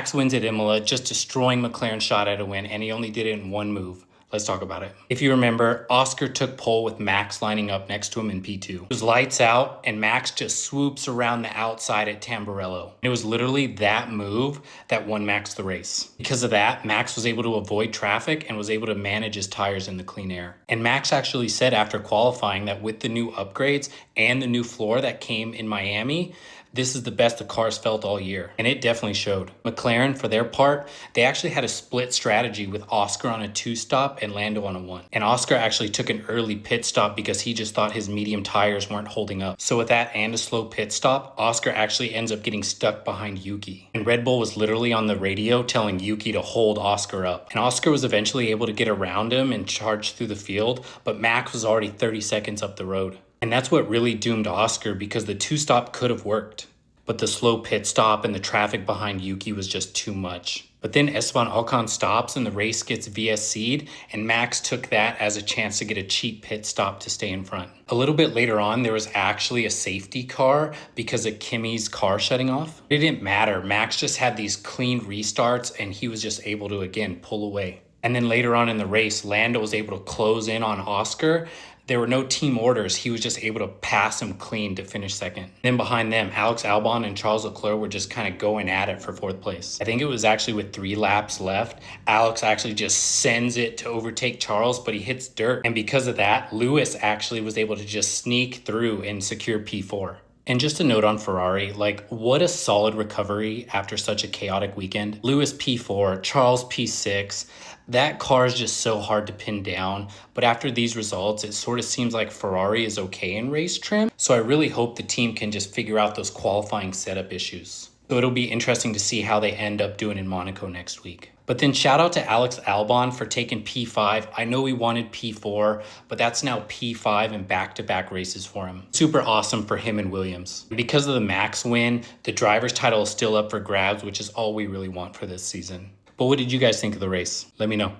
Max wins at Imola, just destroying McLaren's shot at a win, and he only did it in one move. Let's talk about it. If you remember, Oscar took pole with Max lining up next to him in P2. It was lights out, and Max just swoops around the outside at Tamburello. It was literally that move that won Max the race. Because of that, Max was able to avoid traffic and was able to manage his tires in the clean air. And Max actually said after qualifying that with the new upgrades and the new floor that came in Miami, this is the best the cars felt all year, and it definitely showed. McLaren, for their part, they actually had a split strategy with Oscar on a 2-stop and Lando on a 1. And Oscar actually took an early pit stop because he just thought his medium tires weren't holding up. So with that and a slow pit stop, Oscar actually ends up getting stuck behind Yuki. And Red Bull was literally on the radio telling Yuki to hold Oscar up. And Oscar was eventually able to get around him and charge through the field, but Max was already 30 seconds up the road. And that's what really doomed Oscar because the 2-stop could have worked. But the slow pit stop and the traffic behind Yuki was just too much. But then Esteban Ocon stops and the race gets VSC'd, and Max took that as a chance to get a cheap pit stop to stay in front. A little bit later on, there was actually a safety car because of Kimi's car shutting off. It didn't matter. Max just had these clean restarts and he was just able to, again, pull away. And then later on in the race, Lando was able to close in on Oscar. There were no team orders. He was just able to pass him clean to finish second. Then behind them, Alex Albon and Charles Leclerc were just kind of going at it for 4th place. I think it was actually with 3 laps left. Alex actually just sends it to overtake Charles, but he hits dirt. And because of that, Lewis actually was able to just sneak through and secure P4. And just a note on Ferrari, like what a solid recovery after such a chaotic weekend. Lewis P4, Charles P6. That car is just so hard to pin down. But after these results, it sort of seems like Ferrari is okay in race trim. So I really hope the team can just figure out those qualifying setup issues. So it'll be interesting to see how they end up doing in Monaco next week. But then shout out to Alex Albon for taking P5. I know he wanted P4, but that's now P5 in back-to-back races for him. Super awesome for him and Williams. Because of the Max win, the driver's title is still up for grabs, which is all we really want for this season. But what did you guys think of the race? Let me know.